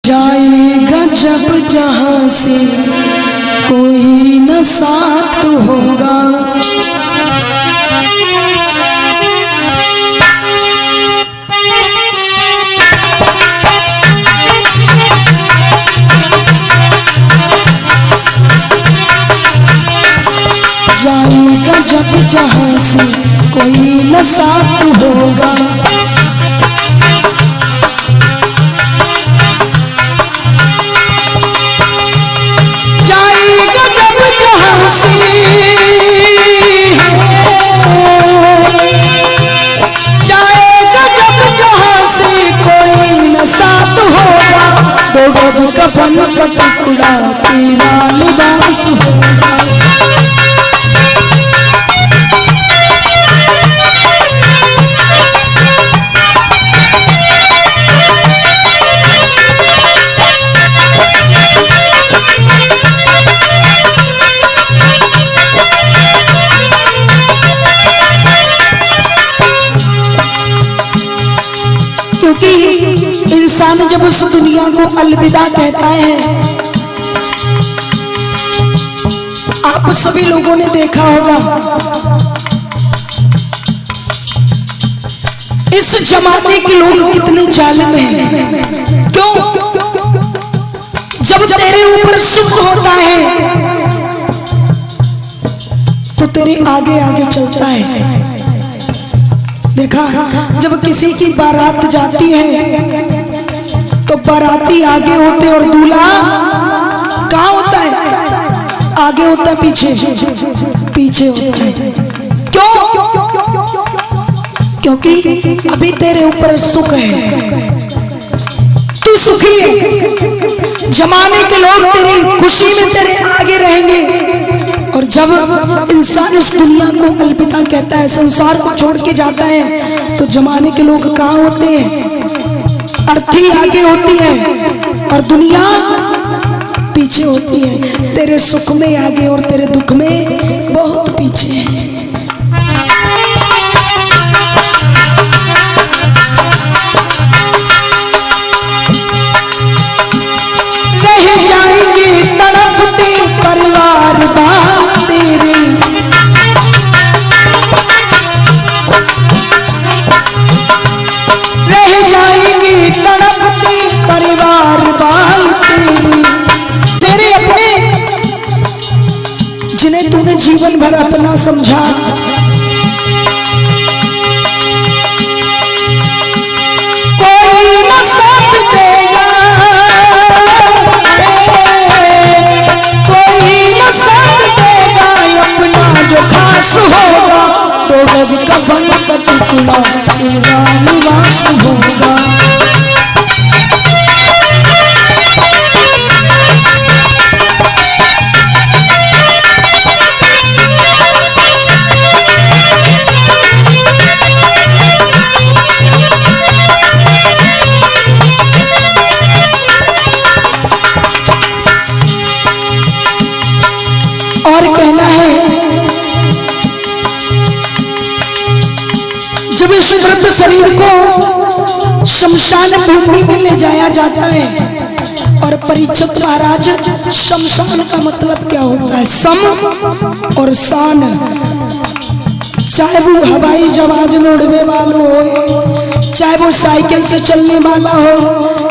जाएगा जब जहां से कोई न साथ होगा, जाएगा जब जहां से कोई न साथ होगा, जाएगा जब जहां से, जाएगा जब जहां से कोई न साथ होगा, दो गज कफन का टुकड़ा तेरा लिबास होगा। क्योंकि इंसान जब उस दुनिया को अलविदा कहता है, आप सभी लोगों ने देखा होगा इस जमाने के लोग कितने जालिम हैं। क्यों? जब तेरे ऊपर सुख होता है तो तेरे आगे आगे चलता है। देखा, जब किसी की बारात जाती है तो बाराती आगे होते और दूल्हा कहाँ होता है? आगे होता है, पीछे पीछे होता है। क्यों? क्योंकि अभी तेरे ऊपर सुख है, तू सुखी है। जमाने के लोग तेरी खुशी में तेरे आगे रहेंगे, और जब इंसान इस दुनिया को अलविदा कहता है, संसार को छोड़ के जाता है, तो जमाने के लोग कहाँ होते हैं? अर्थी आगे होती है और दुनिया पीछे होती है। तेरे सुख में आगे और तेरे दुख में बहुत पीछे है। रह जाएंगे तड़पते परिवार तेरे, रह जाएंगे तड़पते परिवार बाल तेरे, तेरे अपने जिन्हें तूने जीवन भर अपना समझा, कोई न साथ देगा, कोई न साथ देगा अपना जो खास होगा, दो गज कफन का टुकड़ा तेरा निवास होगा। और कहना है, जब इस मृत शरीर को शमशान भूमि में ले जाया जाता है, और परीक्षित महाराज, शमशान का मतलब क्या होता है? सम और शान। चाहे वो हवाई जहाज में उड़ने वाला हो, चाहे वो साइकिल से चलने वाला हो,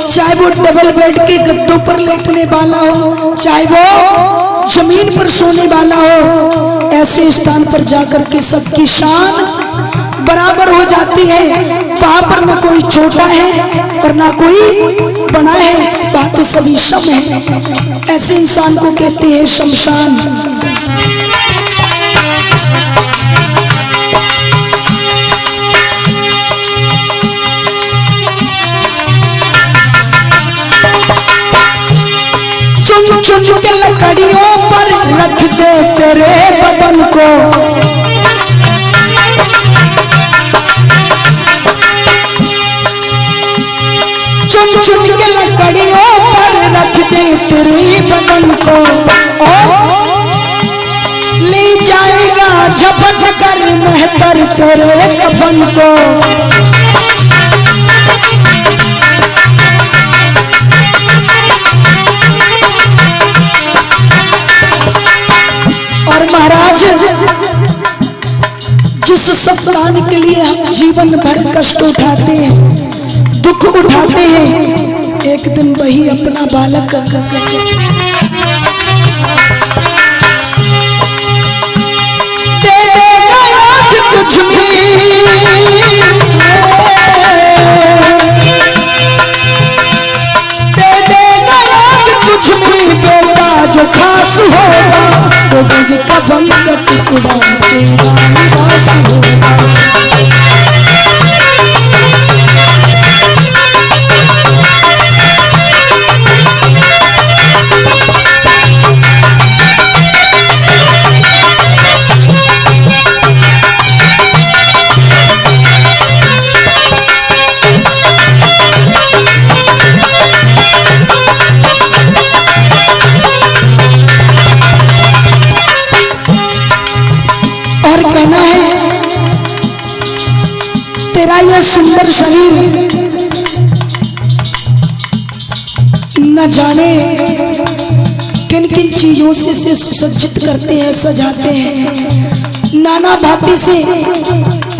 चाहे वो डबल बेड के गद्दों पर लेटने वाला हो, चाहे वो जमीन पर सोने वाला हो, ऐसे स्थान पर जाकर के सबकी शान बराबर हो जाती है। वहां पर न कोई छोटा है और ना कोई बड़ा है, वहां तो सभी सम है। ऐसे इंसान को कहते हैं शमशान। चुन चुन के लकड़ियों पर रख दे तेरे बदन को, चुन चुन के लकड़ियों पर रख दे तेरे बदन को, और ले जाएगा झपट कर मेहतर तेरे कफन को। जिस संतान के लिए हम जीवन भर कष्ट उठाते हैं, दुख उठाते हैं, एक दिन वही अपना बालक दे देगा आँख तुझ में, दे देगा आँख तुझ में, बेटा जो खास होगा वो गज का फल का टुकड़ा तेरा निवास होगा। कहना है तेरा यह सुंदर शरीर न जाने किन किन चीजों से सुसज्जित करते हैं, सजाते हैं, नाना भांति से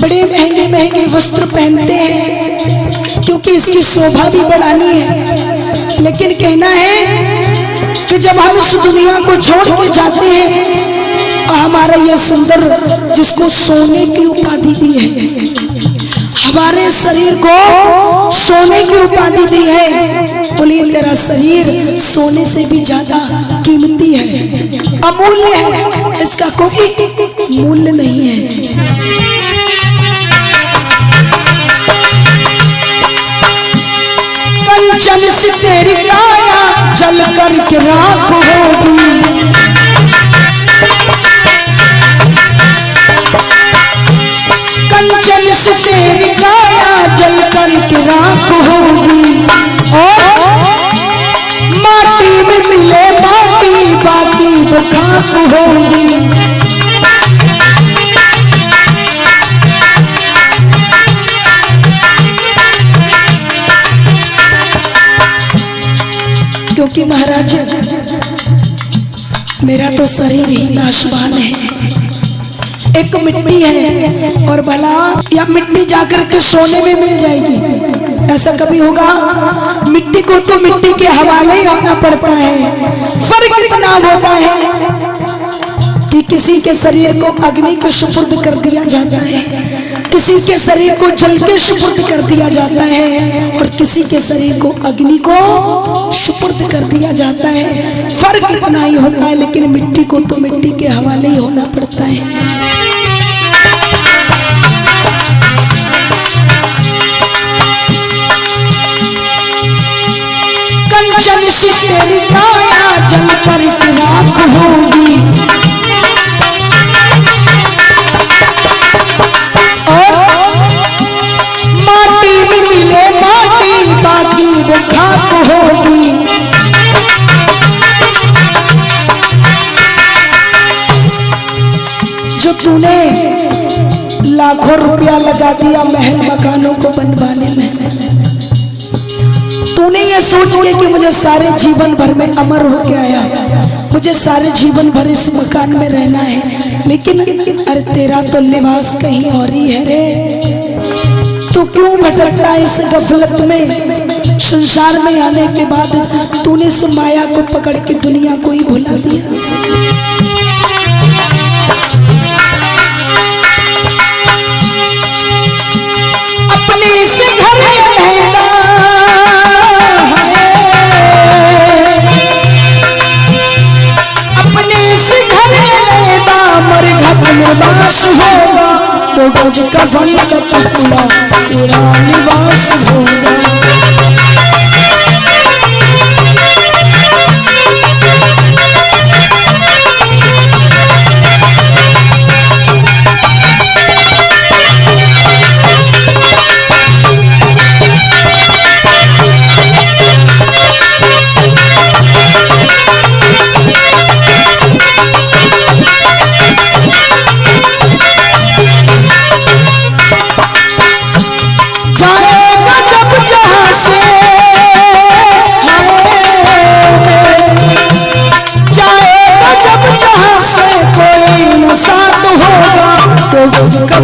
बड़े महंगे महंगे वस्त्र पहनते हैं क्योंकि इसकी शोभा भी बढ़ानी है। लेकिन कहना है कि जब हम इस दुनिया को छोड़ के जाते हैं, हमारा यह सुंदर जिसको सोने की उपाधि दी है, हमारे शरीर को सोने की उपाधि दी है, बोलिए तेरा शरीर सोने से भी ज्यादा कीमती है, अमूल्य है, इसका कोई मूल्य नहीं है। कंचन से तेरी काया जल करके राख होगी, कंचन से तेरी काया जल करके राख होगी, और माटी में मिले माटी बाकी वो खाक होगी। क्योंकि महाराज मेरा तो शरीर ही नाशवान है, एक मिट्टी है और भला या मिट्टी जाकर के सोने में मिल जाएगी, ऐसा कभी होगा? मिट्टी को तो मिट्टी के हवाले ही होना पड़ता है। फर्क इतना होता है कि किसी के शरीर को अग्नि के सुपुर्द कर दिया जाता है, किसी के शरीर को जल के सुपुर्द कर दिया जाता है, और किसी के शरीर को अग्नि को सुपुर्द कर दिया जाता है। फर्क इतना ही होता है, लेकिन मिट्टी को तो मिट्टी के हवाले ही होना पड़ता है। कंचन से तेरी काया जल कर राख होगी, और माटी में मिले माटी बाकी वो खाक होगी। जो तूने लाखों रुपया लगा दिया महल मकानों को बनवाने में, तूने ये सोच के कि मुझे सारे जीवन भर में अमर होके आया, मुझे सारे जीवन भर इस मकान में रहना है, लेकिन अरे तेरा तो निवास कहीं और ही है रे। तो क्यों भटकता है इस गफलत में? संसार में आने के बाद तूने इस माया को पकड़ के दुनिया को ही भुला दिया। अपने से घर रहना निवास होगा, तो गज का फल का टुकड़ा तेरा निवास होगा। का